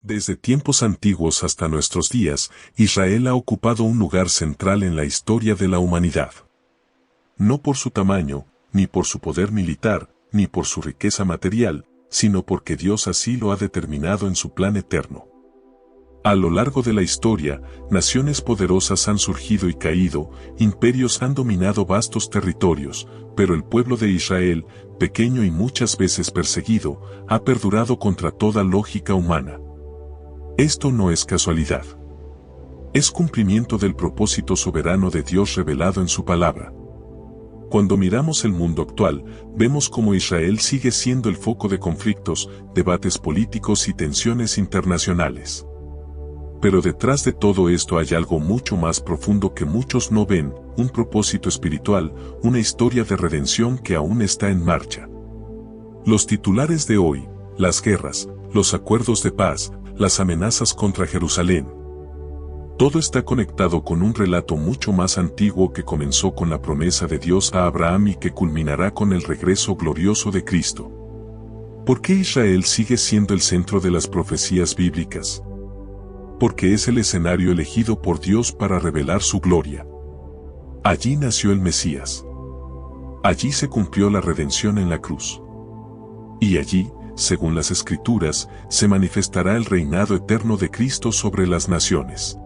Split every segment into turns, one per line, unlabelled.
Desde tiempos antiguos hasta nuestros días, Israel ha ocupado un lugar central en la historia de la humanidad. No por su tamaño, ni por su poder militar, ni por su riqueza material, sino porque Dios así lo ha determinado en su plan eterno. A lo largo de la historia, naciones poderosas han surgido y caído, imperios han dominado vastos territorios, pero el pueblo de Israel, pequeño y muchas veces perseguido, ha perdurado contra toda lógica humana. Esto no es casualidad. Es cumplimiento del propósito soberano de Dios revelado en su palabra. Cuando miramos el mundo actual, vemos cómo Israel sigue siendo el foco de conflictos, debates políticos y tensiones internacionales. Pero detrás de todo esto hay algo mucho más profundo que muchos no ven, un propósito espiritual, una historia de redención que aún está en marcha. Los titulares de hoy, las guerras, los acuerdos de paz, las amenazas contra Jerusalén. Todo está conectado con un relato mucho más antiguo que comenzó con la promesa de Dios a Abraham y que culminará con el regreso glorioso de Cristo. ¿Por qué Israel sigue siendo el centro de las profecías bíblicas? Porque es el escenario elegido por Dios para revelar su gloria. Allí nació el Mesías. Allí se cumplió la redención en la cruz. Y allí, según las Escrituras, se manifestará el reinado eterno de Cristo sobre las naciones.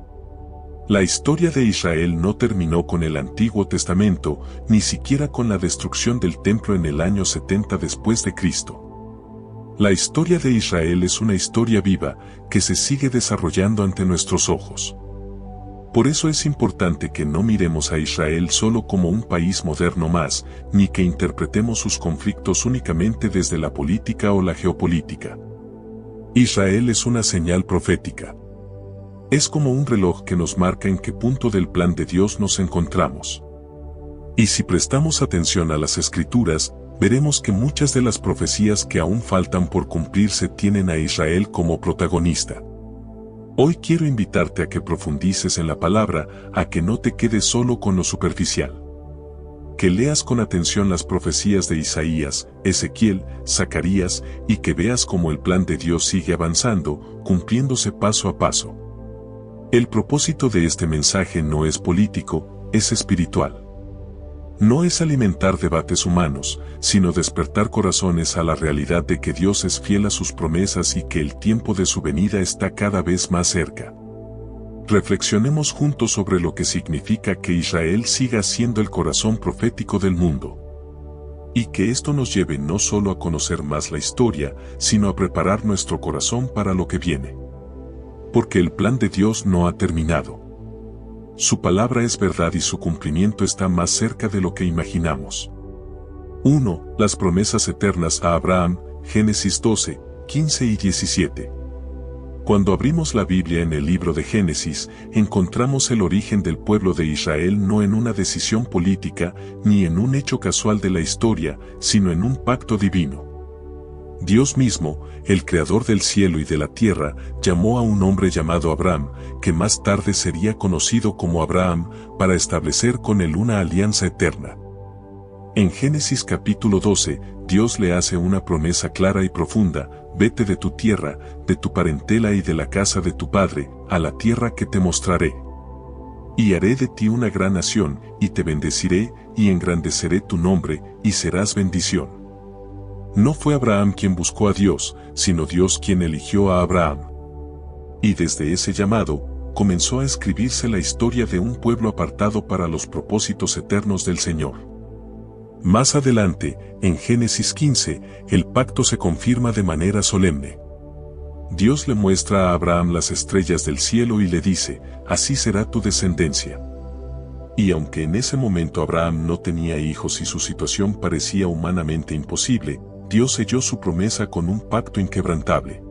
La historia de Israel no terminó con el Antiguo Testamento, ni siquiera con la destrucción del templo en el año 70 después de Cristo. La historia de Israel es una historia viva, que se sigue desarrollando ante nuestros ojos. Por eso es importante que no miremos a Israel solo como un país moderno más, ni que interpretemos sus conflictos únicamente desde la política o la geopolítica. Israel es una señal profética. Es como un reloj que nos marca en qué punto del plan de Dios nos encontramos. Y si prestamos atención a las Escrituras, veremos que muchas de las profecías que aún faltan por cumplirse tienen a Israel como protagonista. Hoy quiero invitarte a que profundices en la palabra, a que no te quedes solo con lo superficial. Que leas con atención las profecías de Isaías, Ezequiel, Zacarías, y que veas cómo el plan de Dios sigue avanzando, cumpliéndose paso a paso. El propósito de este mensaje no es político, es espiritual. No es alimentar debates humanos, sino despertar corazones a la realidad de que Dios es fiel a sus promesas y que el tiempo de su venida está cada vez más cerca. Reflexionemos juntos sobre lo que significa que Israel siga siendo el corazón profético del mundo. Y que esto nos lleve no solo a conocer más la historia, sino a preparar nuestro corazón para lo que viene. Porque el plan de Dios no ha terminado. Su palabra es verdad y su cumplimiento está más cerca de lo que imaginamos. 1. Las promesas eternas a Abraham, Génesis 12, 15 y 17. Cuando abrimos la Biblia en el libro de Génesis, encontramos el origen del pueblo de Israel no en una decisión política, ni en un hecho casual de la historia, sino en un pacto divino. Dios mismo, el creador del cielo y de la tierra, llamó a un hombre llamado Abraham, que más tarde sería conocido como Abraham, para establecer con él una alianza eterna. En Génesis capítulo 12, Dios le hace una promesa clara y profunda: vete de tu tierra, de tu parentela y de la casa de tu padre, a la tierra que te mostraré. Y haré de ti una gran nación, y te bendeciré, y engrandeceré tu nombre, y serás bendición. No fue Abraham quien buscó a Dios, sino Dios quien eligió a Abraham. Y desde ese llamado, comenzó a escribirse la historia de un pueblo apartado para los propósitos eternos del Señor. Más adelante, en Génesis 15, el pacto se confirma de manera solemne. Dios le muestra a Abraham las estrellas del cielo y le dice: así será tu descendencia. Y aunque en ese momento Abraham no tenía hijos y su situación parecía humanamente imposible, Dios selló su promesa con un pacto inquebrantable.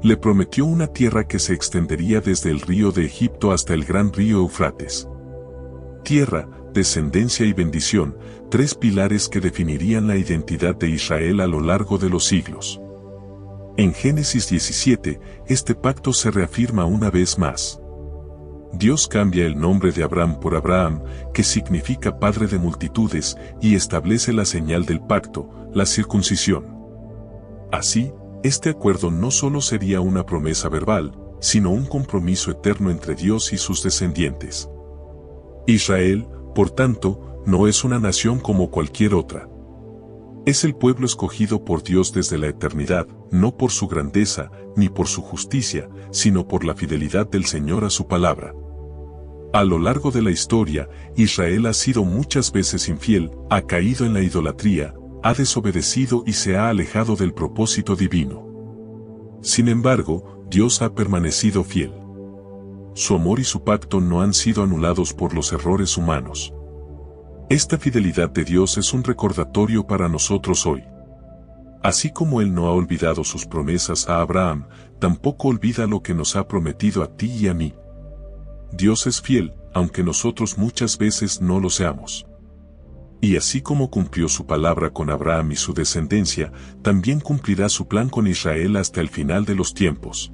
Le prometió una tierra que se extendería desde el río de Egipto hasta el gran río Eufrates. Tierra, descendencia y bendición, tres pilares que definirían la identidad de Israel a lo largo de los siglos. En Génesis 17, este pacto se reafirma una vez más. Dios cambia el nombre de Abraham por Abraham, que significa padre de multitudes, y establece la señal del pacto, la circuncisión. Así, Este acuerdo no solo sería una promesa verbal, sino un compromiso eterno entre Dios y sus descendientes. Israel, por tanto, no es una nación como cualquier otra. Es el pueblo escogido por Dios desde la eternidad, no por su grandeza, ni por su justicia, sino por la fidelidad del Señor a su palabra. A lo largo de la historia, Israel ha sido muchas veces infiel, ha caído en la idolatría, ha desobedecido y se ha alejado del propósito divino. Sin embargo, Dios ha permanecido fiel. Su amor y su pacto no han sido anulados por los errores humanos. Esta fidelidad de Dios es un recordatorio para nosotros hoy. Así como Él no ha olvidado sus promesas a Abraham, tampoco olvida lo que nos ha prometido a ti y a mí. Dios es fiel, aunque nosotros muchas veces no lo seamos. Y así como cumplió su palabra con Abraham y su descendencia, también cumplirá su plan con Israel hasta el final de los tiempos.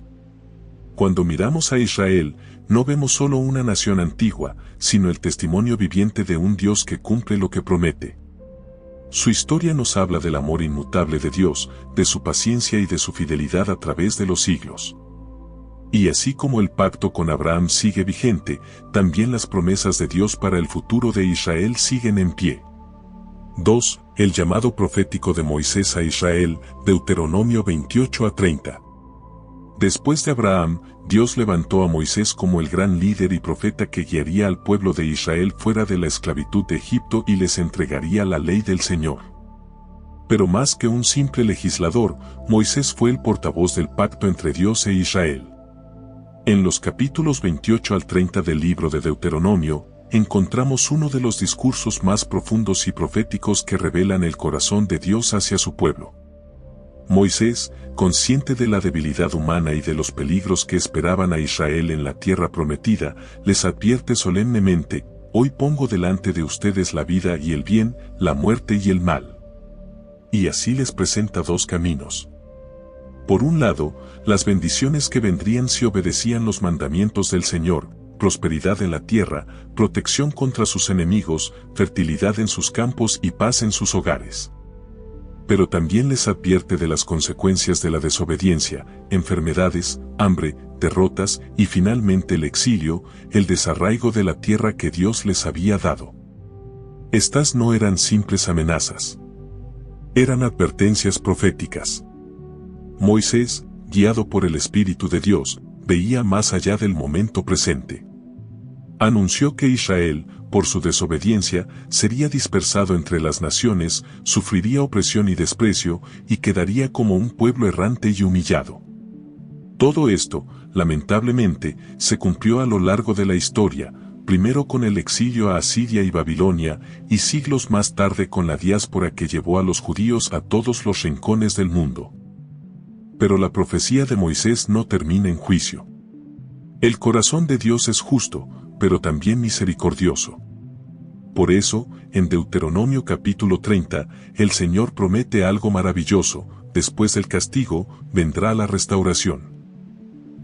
Cuando miramos a Israel, no vemos solo una nación antigua, sino el testimonio viviente de un Dios que cumple lo que promete. Su historia nos habla del amor inmutable de Dios, de su paciencia y de su fidelidad a través de los siglos. Y así como el pacto con Abraham sigue vigente, también las promesas de Dios para el futuro de Israel siguen en pie. 2. El llamado profético de Moisés a Israel, Deuteronomio 28-30. Después de Abraham, Dios levantó a Moisés como el gran líder y profeta que guiaría al pueblo de Israel fuera de la esclavitud de Egipto y les entregaría la ley del Señor. Pero más que un simple legislador, Moisés fue el portavoz del pacto entre Dios e Israel. En los capítulos 28 al 30 del libro de Deuteronomio, encontramos uno de los discursos más profundos y proféticos que revelan el corazón de Dios hacia su pueblo. Moisés, consciente de la debilidad humana y de los peligros que esperaban a Israel en la tierra prometida, les advierte solemnemente: hoy pongo delante de ustedes la vida y el bien, la muerte y el mal. Y así les presenta dos caminos. Por un lado, las bendiciones que vendrían si obedecían los mandamientos del Señor: prosperidad en la tierra, protección contra sus enemigos, fertilidad en sus campos y paz en sus hogares. Pero también les advierte de las consecuencias de la desobediencia: enfermedades, hambre, derrotas y finalmente el exilio, el desarraigo de la tierra que Dios les había dado. Estas no eran simples amenazas. Eran advertencias proféticas. Moisés, guiado por el Espíritu de Dios, veía más allá del momento presente. Anunció que Israel, por su desobediencia, sería dispersado entre las naciones, sufriría opresión y desprecio, y quedaría como un pueblo errante y humillado. Todo esto, lamentablemente, se cumplió a lo largo de la historia, primero con el exilio a Asiria y Babilonia, y siglos más tarde con la diáspora que llevó a los judíos a todos los rincones del mundo. Pero la profecía de Moisés no termina en juicio. El corazón de Dios es justo, pero también misericordioso. Por eso, en Deuteronomio capítulo 30, el Señor promete algo maravilloso: después del castigo, vendrá la restauración.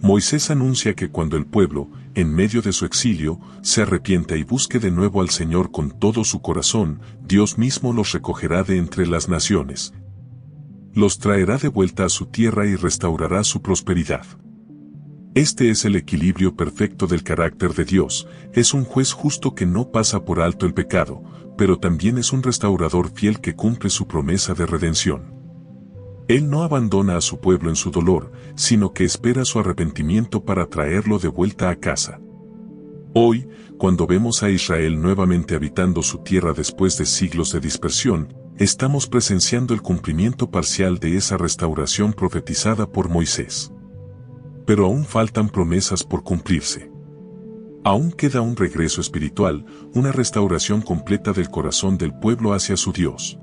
Moisés anuncia que cuando el pueblo, en medio de su exilio, se arrepienta y busque de nuevo al Señor con todo su corazón, Dios mismo los recogerá de entre las naciones. Los traerá de vuelta a su tierra y restaurará su prosperidad. Este es el equilibrio perfecto del carácter de Dios: es un juez justo que no pasa por alto el pecado, pero también es un restaurador fiel que cumple su promesa de redención. Él no abandona a su pueblo en su dolor, sino que espera su arrepentimiento para traerlo de vuelta a casa. Hoy, cuando vemos a Israel nuevamente habitando su tierra después de siglos de dispersión, estamos presenciando el cumplimiento parcial de esa restauración profetizada por Moisés. Pero aún faltan promesas por cumplirse. Aún queda un regreso espiritual, una restauración completa del corazón del pueblo hacia su Dios.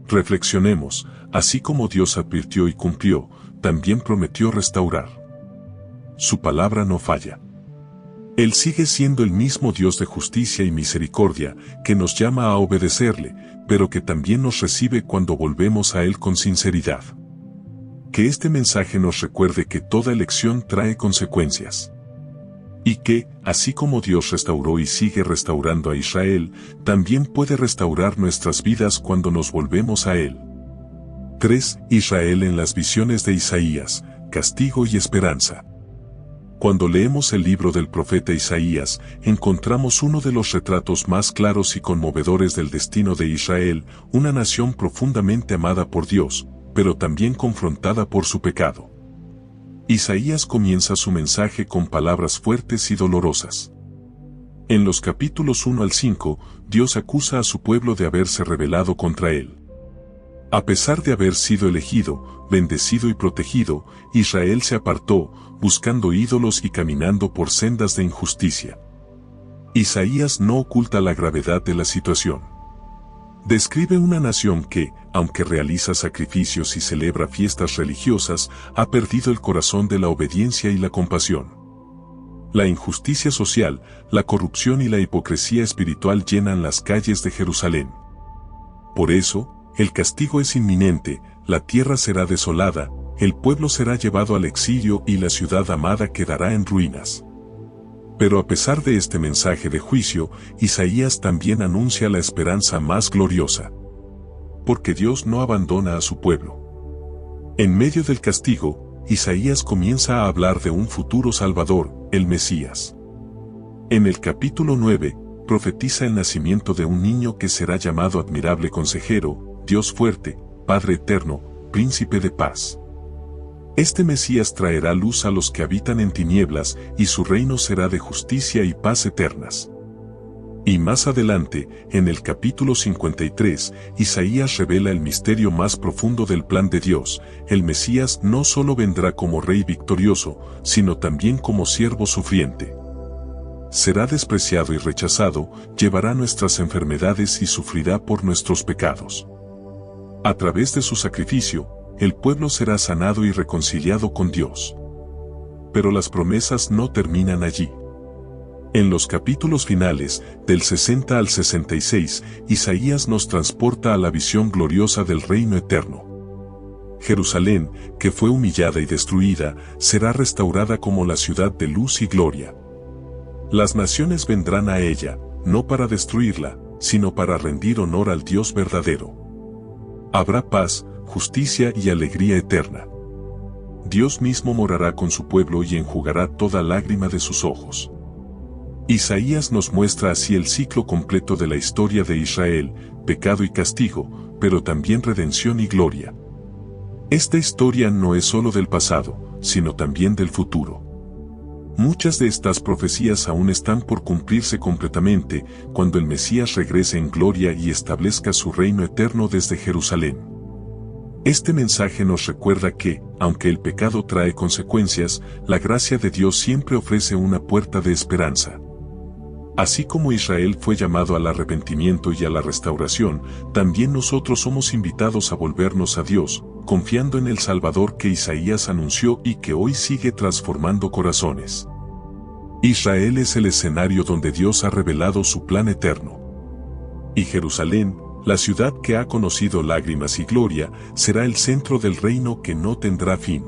Reflexionemos: así como Dios advirtió y cumplió, también prometió restaurar. Su palabra no falla. Él sigue siendo el mismo Dios de justicia y misericordia, que nos llama a obedecerle, pero que también nos recibe cuando volvemos a Él con sinceridad. Que este mensaje nos recuerde que toda elección trae consecuencias. Y que, así como Dios restauró y sigue restaurando a Israel, también puede restaurar nuestras vidas cuando nos volvemos a Él. 3. Israel en las visiones de Isaías, castigo y esperanza. Cuando leemos el libro del profeta Isaías, encontramos uno de los retratos más claros y conmovedores del destino de Israel, una nación profundamente amada por Dios, pero también confrontada por su pecado. Isaías comienza su mensaje con palabras fuertes y dolorosas. En los capítulos 1 al 5, Dios acusa a su pueblo de haberse rebelado contra él. A pesar de haber sido elegido, bendecido y protegido, Israel se apartó, buscando ídolos y caminando por sendas de injusticia. Isaías no oculta la gravedad de la situación. Describe una nación que, aunque realiza sacrificios y celebra fiestas religiosas, ha perdido el corazón de la obediencia y la compasión. La injusticia social, la corrupción y la hipocresía espiritual llenan las calles de Jerusalén. Por eso, el castigo es inminente, la tierra será desolada, el pueblo será llevado al exilio y la ciudad amada quedará en ruinas. Pero a pesar de este mensaje de juicio, Isaías también anuncia la esperanza más gloriosa. Porque Dios no abandona a su pueblo. En medio del castigo, Isaías comienza a hablar de un futuro Salvador, el Mesías. En el capítulo 9, profetiza el nacimiento de un niño que será llamado admirable consejero, Dios fuerte, Padre eterno, príncipe de paz. Este Mesías traerá luz a los que habitan en tinieblas, y su reino será de justicia y paz eternas. Y más adelante, en el capítulo 53, Isaías revela el misterio más profundo del plan de Dios. El Mesías no solo vendrá como rey victorioso, sino también como siervo sufriente. Será despreciado y rechazado, llevará nuestras enfermedades y sufrirá por nuestros pecados. A través de su sacrificio, el pueblo será sanado y reconciliado con Dios. Pero las promesas no terminan allí. En los capítulos finales, del 60 al 66, Isaías nos transporta a la visión gloriosa del reino eterno. Jerusalén, que fue humillada y destruida, será restaurada como la ciudad de luz y gloria. Las naciones vendrán a ella, no para destruirla, sino para rendir honor al Dios verdadero. Habrá paz, justicia y alegría eterna. Dios mismo morará con su pueblo y enjugará toda lágrima de sus ojos. Isaías nos muestra así el ciclo completo de la historia de Israel, pecado y castigo, pero también redención y gloria. Esta historia no es solo del pasado, sino también del futuro. Muchas de estas profecías aún están por cumplirse completamente, cuando el Mesías regrese en gloria y establezca su reino eterno desde Jerusalén. Este mensaje nos recuerda que, aunque el pecado trae consecuencias, la gracia de Dios siempre ofrece una puerta de esperanza. Así como Israel fue llamado al arrepentimiento y a la restauración, también nosotros somos invitados a volvernos a Dios, confiando en el Salvador que Isaías anunció y que hoy sigue transformando corazones. Israel es el escenario donde Dios ha revelado su plan eterno. Y Jerusalén, la ciudad que ha conocido lágrimas y gloria, será el centro del reino que no tendrá fin.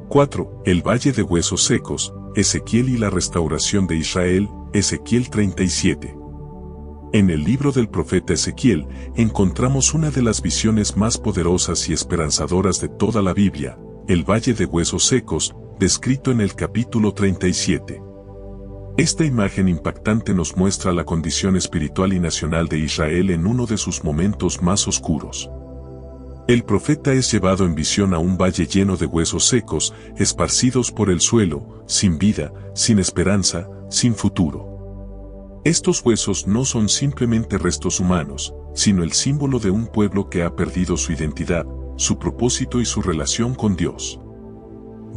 4. El valle de huesos secos, Ezequiel y la restauración de Israel, Ezequiel 37. En el libro del profeta Ezequiel, encontramos una de las visiones más poderosas y esperanzadoras de toda la Biblia, el valle de huesos secos, descrito en el capítulo 37. Esta imagen impactante nos muestra la condición espiritual y nacional de Israel en uno de sus momentos más oscuros. El profeta es llevado en visión a un valle lleno de huesos secos, esparcidos por el suelo, sin vida, sin esperanza, sin futuro. Estos huesos no son simplemente restos humanos, sino el símbolo de un pueblo que ha perdido su identidad, su propósito y su relación con Dios.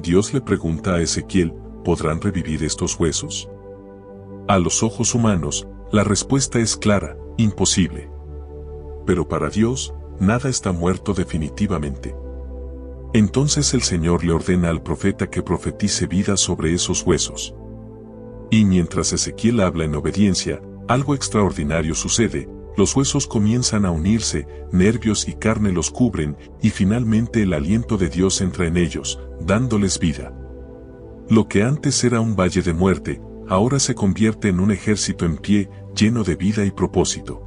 Dios le pregunta a Ezequiel, ¿podrán revivir estos huesos? A los ojos humanos, la respuesta es clara, imposible. Pero para Dios, nada está muerto definitivamente. Entonces el Señor le ordena al profeta que profetice vida sobre esos huesos. Y mientras Ezequiel habla en obediencia, algo extraordinario sucede, los huesos comienzan a unirse, nervios y carne los cubren, y finalmente el aliento de Dios entra en ellos, dándoles vida. Lo que antes era un valle de muerte, ahora se convierte en un ejército en pie, lleno de vida y propósito.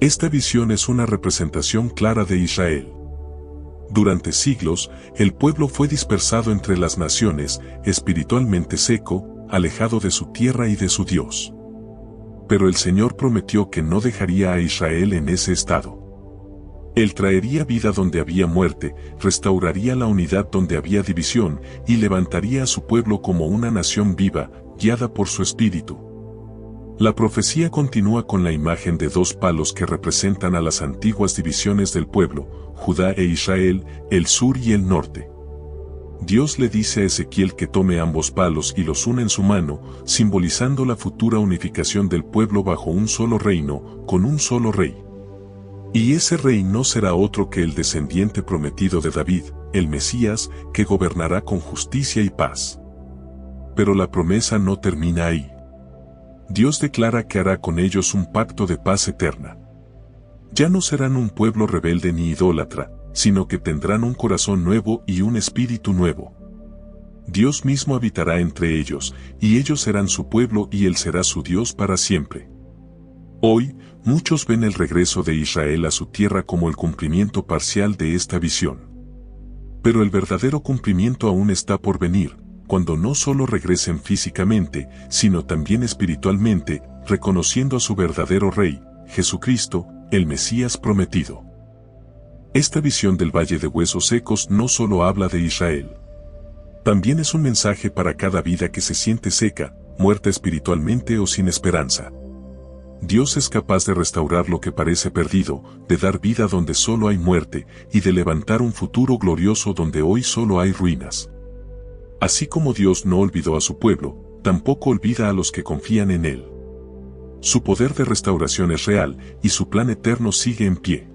Esta visión es una representación clara de Israel. Durante siglos, el pueblo fue dispersado entre las naciones, espiritualmente seco, alejado de su tierra y de su Dios. Pero el Señor prometió que no dejaría a Israel en ese estado. Él traería vida donde había muerte, restauraría la unidad donde había división, y levantaría a su pueblo como una nación viva, guiada por su espíritu. La profecía continúa con la imagen de dos palos que representan a las antiguas divisiones del pueblo, Judá e Israel, el sur y el norte. Dios le dice a Ezequiel que tome ambos palos y los une en su mano, simbolizando la futura unificación del pueblo bajo un solo reino, con un solo rey. Y ese rey no será otro que el descendiente prometido de David, el Mesías, que gobernará con justicia y paz. Pero la promesa no termina ahí. Dios declara que hará con ellos un pacto de paz eterna. Ya no serán un pueblo rebelde ni idólatra, sino que tendrán un corazón nuevo y un espíritu nuevo. Dios mismo habitará entre ellos, y ellos serán su pueblo y Él será su Dios para siempre. Hoy, muchos ven el regreso de Israel a su tierra como el cumplimiento parcial de esta visión. Pero el verdadero cumplimiento aún está por venir, cuando no solo regresen físicamente, sino también espiritualmente, reconociendo a su verdadero Rey, Jesucristo, el Mesías prometido. Esta visión del Valle de Huesos Secos no solo habla de Israel. También es un mensaje para cada vida que se siente seca, muerta espiritualmente o sin esperanza. Dios es capaz de restaurar lo que parece perdido, de dar vida donde solo hay muerte, y de levantar un futuro glorioso donde hoy solo hay ruinas. Así como Dios no olvidó a su pueblo, tampoco olvida a los que confían en Él. Su poder de restauración es real, y su plan eterno sigue en pie.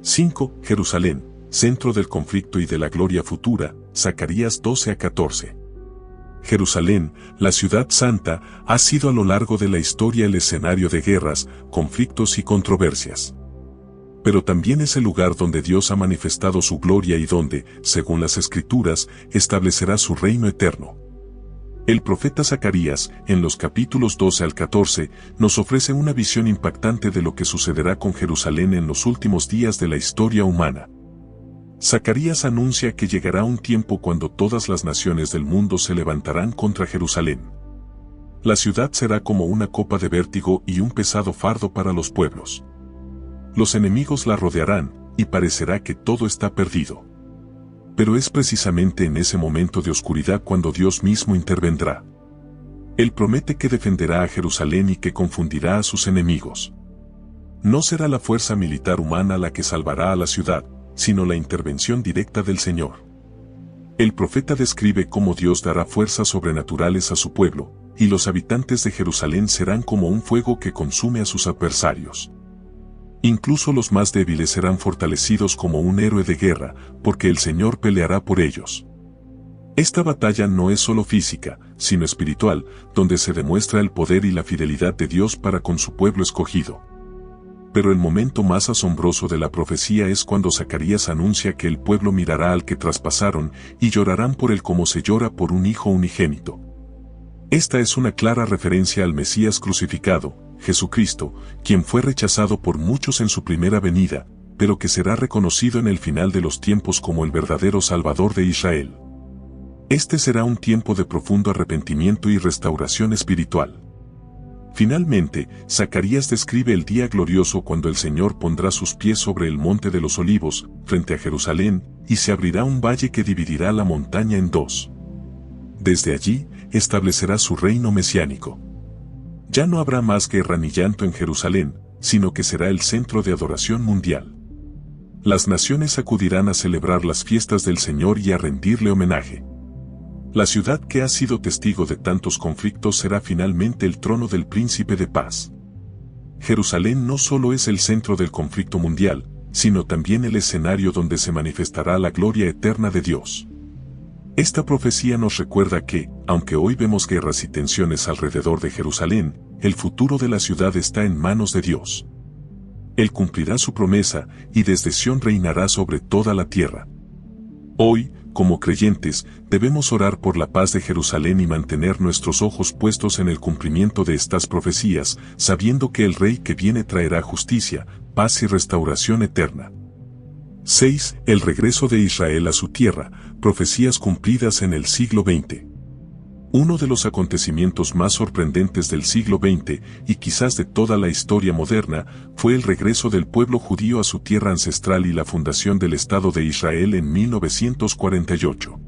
5. Jerusalén, centro del conflicto y de la gloria futura, Zacarías 12-14. Jerusalén, la ciudad santa, ha sido a lo largo de la historia el escenario de guerras, conflictos y controversias. Pero también es el lugar donde Dios ha manifestado su gloria y donde, según las Escrituras, establecerá su reino eterno. El profeta Zacarías, en los capítulos 12 al 14, nos ofrece una visión impactante de lo que sucederá con Jerusalén en los últimos días de la historia humana. Zacarías anuncia que llegará un tiempo cuando todas las naciones del mundo se levantarán contra Jerusalén. La ciudad será como una copa de vértigo y un pesado fardo para los pueblos. Los enemigos la rodearán, y parecerá que todo está perdido. Pero es precisamente en ese momento de oscuridad cuando Dios mismo intervendrá. Él promete que defenderá a Jerusalén y que confundirá a sus enemigos. No será la fuerza militar humana la que salvará a la ciudad, sino la intervención directa del Señor. El profeta describe cómo Dios dará fuerzas sobrenaturales a su pueblo, y los habitantes de Jerusalén serán como un fuego que consume a sus adversarios. Incluso los más débiles serán fortalecidos como un héroe de guerra, porque el Señor peleará por ellos. Esta batalla no es solo física, sino espiritual, donde se demuestra el poder y la fidelidad de Dios para con su pueblo escogido. Pero el momento más asombroso de la profecía es cuando Zacarías anuncia que el pueblo mirará al que traspasaron y llorarán por él como se llora por un hijo unigénito. Esta es una clara referencia al Mesías crucificado, Jesucristo, quien fue rechazado por muchos en su primera venida, pero que será reconocido en el final de los tiempos como el verdadero Salvador de Israel. Este será un tiempo de profundo arrepentimiento y restauración espiritual. Finalmente, Zacarías describe el día glorioso cuando el Señor pondrá sus pies sobre el monte de los olivos, frente a Jerusalén, y se abrirá un valle que dividirá la montaña en dos. Desde allí, establecerá su reino mesiánico. Ya no habrá más guerra ni llanto en Jerusalén, sino que será el centro de adoración mundial. Las naciones acudirán a celebrar las fiestas del Señor y a rendirle homenaje. La ciudad que ha sido testigo de tantos conflictos será finalmente el trono del príncipe de paz. Jerusalén no solo es el centro del conflicto mundial, sino también el escenario donde se manifestará la gloria eterna de Dios. Esta profecía nos recuerda que, aunque hoy vemos guerras y tensiones alrededor de Jerusalén, el futuro de la ciudad está en manos de Dios. Él cumplirá su promesa y desde Sión reinará sobre toda la tierra. Hoy, como creyentes, debemos orar por la paz de Jerusalén y mantener nuestros ojos puestos en el cumplimiento de estas profecías, sabiendo que el Rey que viene traerá justicia, paz y restauración eterna. 6. El regreso de Israel a su tierra, profecías cumplidas en el siglo XX. Uno de los acontecimientos más sorprendentes del siglo XX, y quizás de toda la historia moderna, fue el regreso del pueblo judío a su tierra ancestral y la fundación del Estado de Israel en 1948.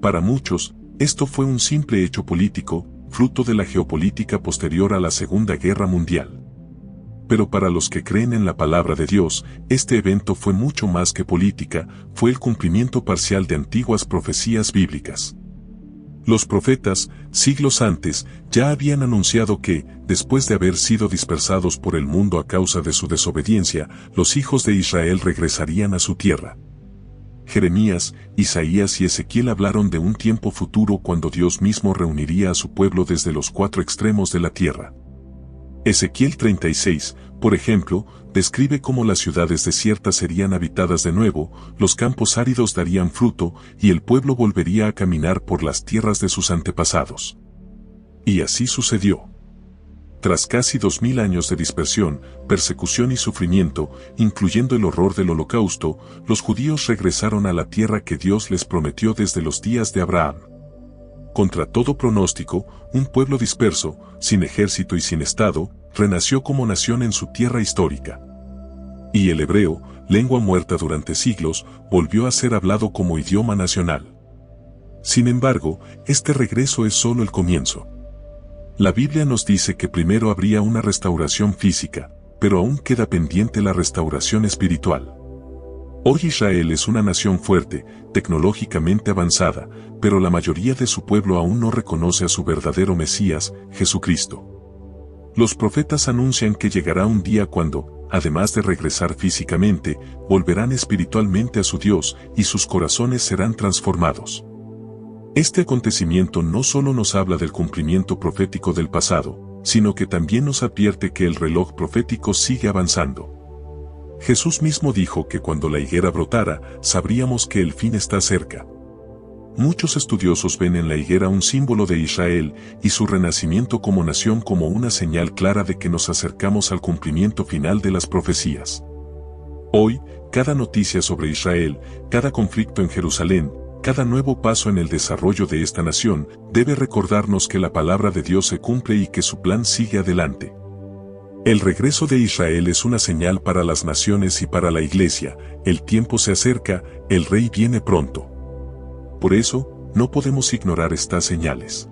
Para muchos, esto fue un simple hecho político, fruto de la geopolítica posterior a la Segunda Guerra Mundial. Pero para los que creen en la palabra de Dios, este evento fue mucho más que política, fue el cumplimiento parcial de antiguas profecías bíblicas. Los profetas, siglos antes, ya habían anunciado que, después de haber sido dispersados por el mundo a causa de su desobediencia, los hijos de Israel regresarían a su tierra. Jeremías, Isaías y Ezequiel hablaron de un tiempo futuro cuando Dios mismo reuniría a su pueblo desde los cuatro extremos de la tierra. Ezequiel 36, por ejemplo, describe cómo las ciudades desiertas serían habitadas de nuevo, los campos áridos darían fruto, y el pueblo volvería a caminar por las tierras de sus antepasados. Y así sucedió. Tras casi 2000 años de dispersión, persecución y sufrimiento, incluyendo el horror del Holocausto, los judíos regresaron a la tierra que Dios les prometió desde los días de Abraham. Contra todo pronóstico, un pueblo disperso, sin ejército y sin estado, renació como nación en su tierra histórica. Y el hebreo, lengua muerta durante siglos, volvió a ser hablado como idioma nacional. Sin embargo, este regreso es solo el comienzo. La Biblia nos dice que primero habría una restauración física, pero aún queda pendiente la restauración espiritual. Hoy Israel es una nación fuerte, tecnológicamente avanzada, pero la mayoría de su pueblo aún no reconoce a su verdadero Mesías, Jesucristo. Los profetas anuncian que llegará un día cuando, además de regresar físicamente, volverán espiritualmente a su Dios y sus corazones serán transformados. Este acontecimiento no solo nos habla del cumplimiento profético del pasado, sino que también nos advierte que el reloj profético sigue avanzando. Jesús mismo dijo que cuando la higuera brotara, sabríamos que el fin está cerca. Muchos estudiosos ven en la higuera un símbolo de Israel y su renacimiento como nación como una señal clara de que nos acercamos al cumplimiento final de las profecías. Hoy, cada noticia sobre Israel, cada conflicto en Jerusalén, cada nuevo paso en el desarrollo de esta nación, debe recordarnos que la palabra de Dios se cumple y que su plan sigue adelante. El regreso de Israel es una señal para las naciones y para la Iglesia, el tiempo se acerca, el Rey viene pronto. Por eso, no podemos ignorar estas señales.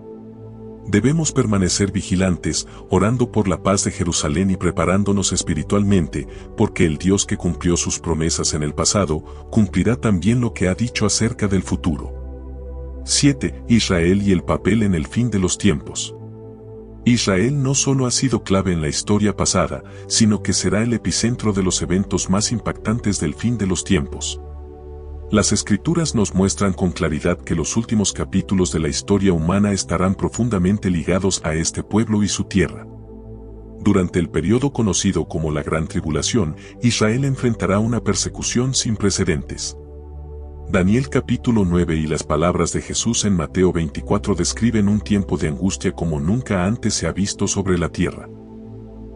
Debemos permanecer vigilantes, orando por la paz de Jerusalén y preparándonos espiritualmente, porque el Dios que cumplió sus promesas en el pasado, cumplirá también lo que ha dicho acerca del futuro. 7. Israel y el papel en el fin de los tiempos. Israel no solo ha sido clave en la historia pasada, sino que será el epicentro de los eventos más impactantes del fin de los tiempos. Las Escrituras nos muestran con claridad que los últimos capítulos de la historia humana estarán profundamente ligados a este pueblo y su tierra. Durante el periodo conocido como la Gran Tribulación, Israel enfrentará una persecución sin precedentes. Daniel capítulo 9 y las palabras de Jesús en Mateo 24 describen un tiempo de angustia como nunca antes se ha visto sobre la tierra.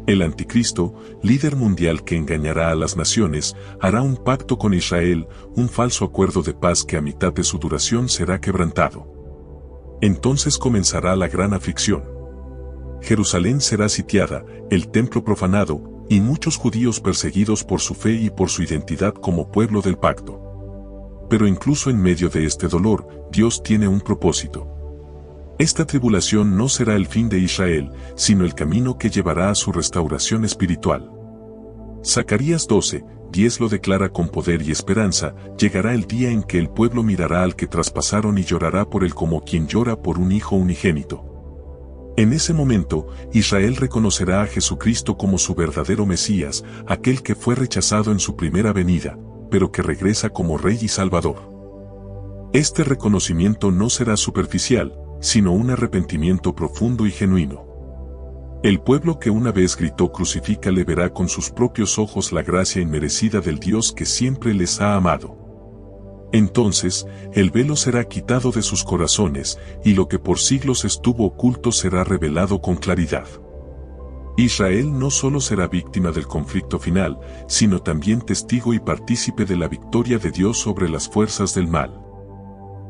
El anticristo, líder mundial que engañará a las naciones, hará un pacto con Israel, un falso acuerdo de paz que a mitad de su duración será quebrantado. Entonces comenzará la gran aflicción. Jerusalén será sitiada, el templo profanado, y muchos judíos perseguidos por su fe y por su identidad como pueblo del pacto. Pero incluso en medio de este dolor, Dios tiene un propósito. Esta tribulación no será el fin de Israel, sino el camino que llevará a su restauración espiritual. Zacarías 12:10 lo declara con poder y esperanza: llegará el día en que el pueblo mirará al que traspasaron y llorará por él como quien llora por un hijo unigénito. En ese momento, Israel reconocerá a Jesucristo como su verdadero Mesías, aquel que fue rechazado en su primera venida, pero que regresa como Rey y Salvador. Este reconocimiento no será superficial, sino un arrepentimiento profundo y genuino. El pueblo que una vez gritó crucifícale verá con sus propios ojos la gracia inmerecida del Dios que siempre les ha amado. Entonces, el velo será quitado de sus corazones, y lo que por siglos estuvo oculto será revelado con claridad. Israel no solo será víctima del conflicto final, sino también testigo y partícipe de la victoria de Dios sobre las fuerzas del mal.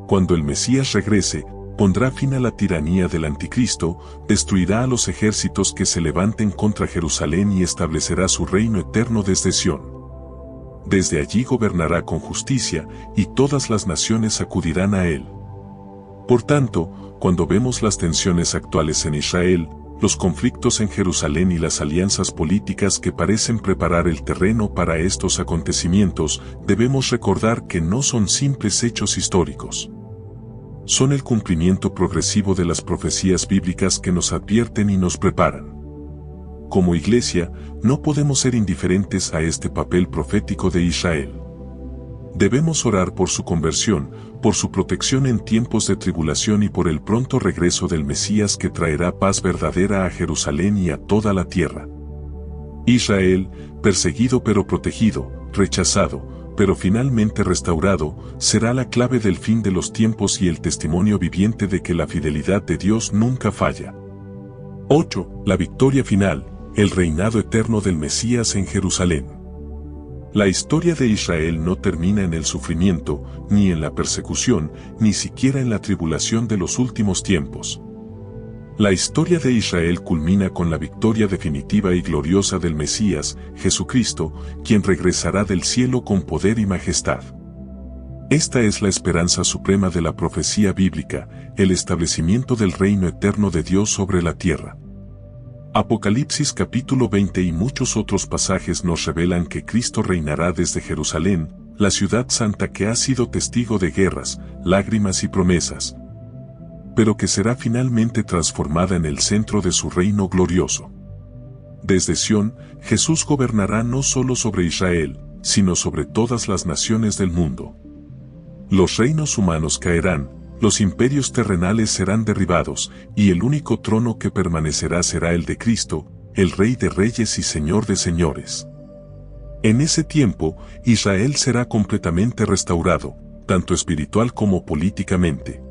Cuando el Mesías regrese, pondrá fin a la tiranía del anticristo, destruirá a los ejércitos que se levanten contra Jerusalén y establecerá su reino eterno desde Sión. Desde allí gobernará con justicia, y todas las naciones acudirán a él. Por tanto, cuando vemos las tensiones actuales en Israel, los conflictos en Jerusalén y las alianzas políticas que parecen preparar el terreno para estos acontecimientos, debemos recordar que no son simples hechos históricos. Son el cumplimiento progresivo de las profecías bíblicas que nos advierten y nos preparan. Como iglesia, no podemos ser indiferentes a este papel profético de Israel. Debemos orar por su conversión, por su protección en tiempos de tribulación y por el pronto regreso del Mesías que traerá paz verdadera a Jerusalén y a toda la tierra. Israel, perseguido pero protegido, rechazado, pero finalmente restaurado, será la clave del fin de los tiempos y el testimonio viviente de que la fidelidad de Dios nunca falla. 8. La victoria final, el reinado eterno del Mesías en Jerusalén. La historia de Israel no termina en el sufrimiento, ni en la persecución, ni siquiera en la tribulación de los últimos tiempos. La historia de Israel culmina con la victoria definitiva y gloriosa del Mesías, Jesucristo, quien regresará del cielo con poder y majestad. Esta es la esperanza suprema de la profecía bíblica, el establecimiento del reino eterno de Dios sobre la tierra. Apocalipsis capítulo 20 y muchos otros pasajes nos revelan que Cristo reinará desde Jerusalén, la ciudad santa que ha sido testigo de guerras, lágrimas y promesas, pero que será finalmente transformada en el centro de su reino glorioso. Desde Sión, Jesús gobernará no solo sobre Israel, sino sobre todas las naciones del mundo. Los reinos humanos caerán, los imperios terrenales serán derribados, y el único trono que permanecerá será el de Cristo, el Rey de Reyes y Señor de Señores. En ese tiempo, Israel será completamente restaurado, tanto espiritual como políticamente.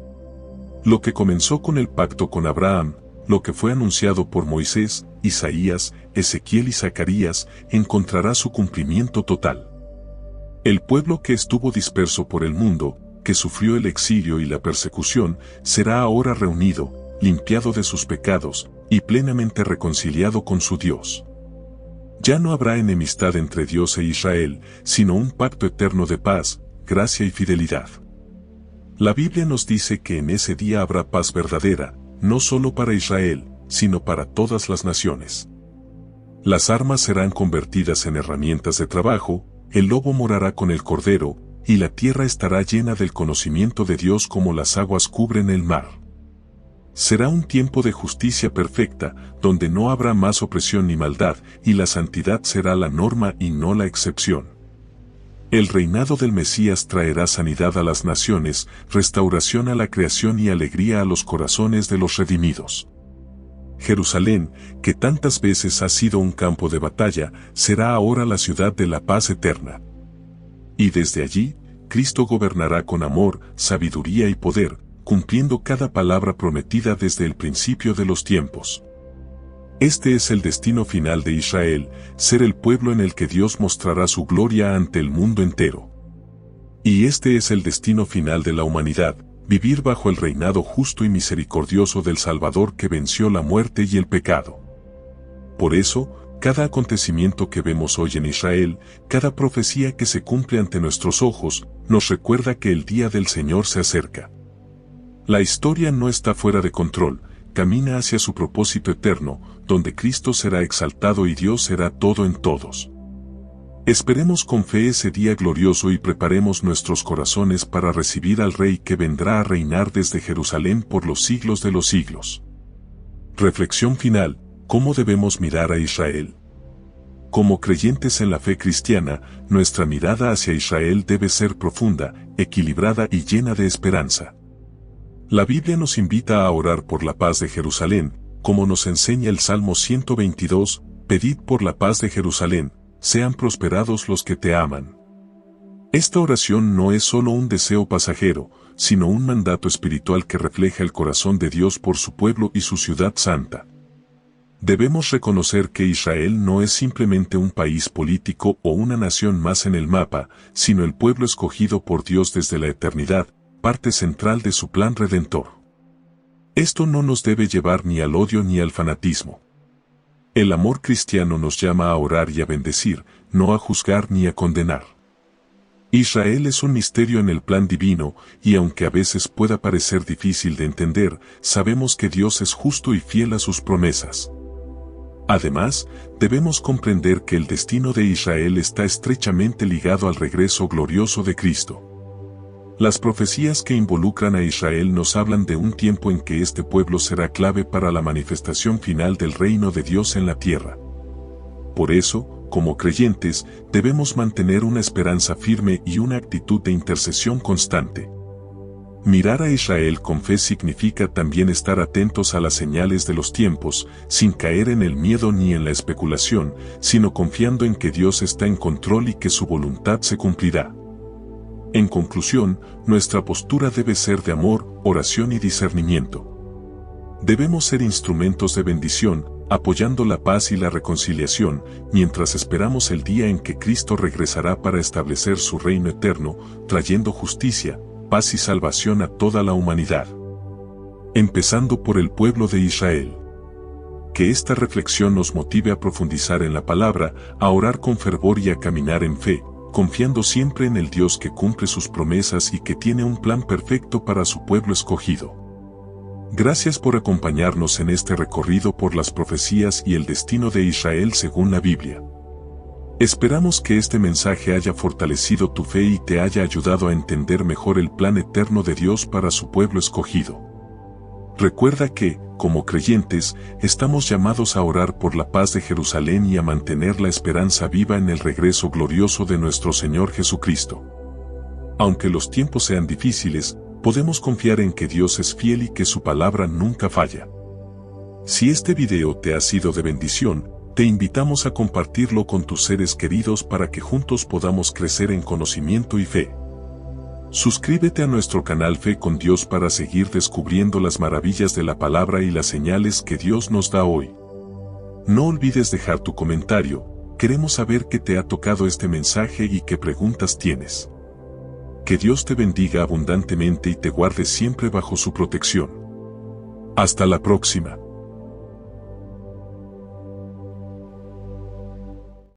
Lo que comenzó con el pacto con Abraham, lo que fue anunciado por Moisés, Isaías, Ezequiel y Zacarías, encontrará su cumplimiento total. El pueblo que estuvo disperso por el mundo, que sufrió el exilio y la persecución, será ahora reunido, limpiado de sus pecados, y plenamente reconciliado con su Dios. Ya no habrá enemistad entre Dios e Israel, sino un pacto eterno de paz, gracia y fidelidad. La Biblia nos dice que en ese día habrá paz verdadera, no solo para Israel, sino para todas las naciones. Las armas serán convertidas en herramientas de trabajo, el lobo morará con el cordero, y la tierra estará llena del conocimiento de Dios como las aguas cubren el mar. Será un tiempo de justicia perfecta, donde no habrá más opresión ni maldad, y la santidad será la norma y no la excepción. El reinado del Mesías traerá sanidad a las naciones, restauración a la creación y alegría a los corazones de los redimidos. Jerusalén, que tantas veces ha sido un campo de batalla, será ahora la ciudad de la paz eterna. Y desde allí, Cristo gobernará con amor, sabiduría y poder, cumpliendo cada palabra prometida desde el principio de los tiempos. Este es el destino final de Israel, ser el pueblo en el que Dios mostrará su gloria ante el mundo entero. Y este es el destino final de la humanidad, vivir bajo el reinado justo y misericordioso del Salvador que venció la muerte y el pecado. Por eso, cada acontecimiento que vemos hoy en Israel, cada profecía que se cumple ante nuestros ojos, nos recuerda que el día del Señor se acerca. La historia no está fuera de control, camina hacia su propósito eterno, donde Cristo será exaltado y Dios será todo en todos. Esperemos con fe ese día glorioso y preparemos nuestros corazones para recibir al Rey que vendrá a reinar desde Jerusalén por los siglos de los siglos. Reflexión final: ¿cómo debemos mirar a Israel? Como creyentes en la fe cristiana, nuestra mirada hacia Israel debe ser profunda, equilibrada y llena de esperanza. La Biblia nos invita a orar por la paz de Jerusalén, como nos enseña el Salmo 122, pedid por la paz de Jerusalén, sean prosperados los que te aman. Esta oración no es solo un deseo pasajero, sino un mandato espiritual que refleja el corazón de Dios por su pueblo y su ciudad santa. Debemos reconocer que Israel no es simplemente un país político o una nación más en el mapa, sino el pueblo escogido por Dios desde la eternidad, parte central de su plan redentor. Esto no nos debe llevar ni al odio ni al fanatismo. El amor cristiano nos llama a orar y a bendecir, no a juzgar ni a condenar. Israel es un misterio en el plan divino, y aunque a veces pueda parecer difícil de entender, sabemos que Dios es justo y fiel a sus promesas. Además, debemos comprender que el destino de Israel está estrechamente ligado al regreso glorioso de Cristo. Las profecías que involucran a Israel nos hablan de un tiempo en que este pueblo será clave para la manifestación final del reino de Dios en la tierra. Por eso, como creyentes, debemos mantener una esperanza firme y una actitud de intercesión constante. Mirar a Israel con fe significa también estar atentos a las señales de los tiempos, sin caer en el miedo ni en la especulación, sino confiando en que Dios está en control y que su voluntad se cumplirá. En conclusión, nuestra postura debe ser de amor, oración y discernimiento. Debemos ser instrumentos de bendición, apoyando la paz y la reconciliación, mientras esperamos el día en que Cristo regresará para establecer su reino eterno, trayendo justicia, paz y salvación a toda la humanidad. Empezando por el pueblo de Israel. Que esta reflexión nos motive a profundizar en la palabra, a orar con fervor y a caminar en fe, confiando siempre en el Dios que cumple sus promesas y que tiene un plan perfecto para su pueblo escogido. Gracias por acompañarnos en este recorrido por las profecías y el destino de Israel según la Biblia. Esperamos que este mensaje haya fortalecido tu fe y te haya ayudado a entender mejor el plan eterno de Dios para su pueblo escogido. Recuerda que, como creyentes, estamos llamados a orar por la paz de Jerusalén y a mantener la esperanza viva en el regreso glorioso de nuestro Señor Jesucristo. Aunque los tiempos sean difíciles, podemos confiar en que Dios es fiel y que su palabra nunca falla. Si este video te ha sido de bendición, te invitamos a compartirlo con tus seres queridos para que juntos podamos crecer en conocimiento y fe. Suscríbete a nuestro canal Fe con Dios para seguir descubriendo las maravillas de la palabra y las señales que Dios nos da hoy. No olvides dejar tu comentario, queremos saber qué te ha tocado este mensaje y qué preguntas tienes. Que Dios te bendiga abundantemente y te guarde siempre bajo su protección. Hasta la próxima.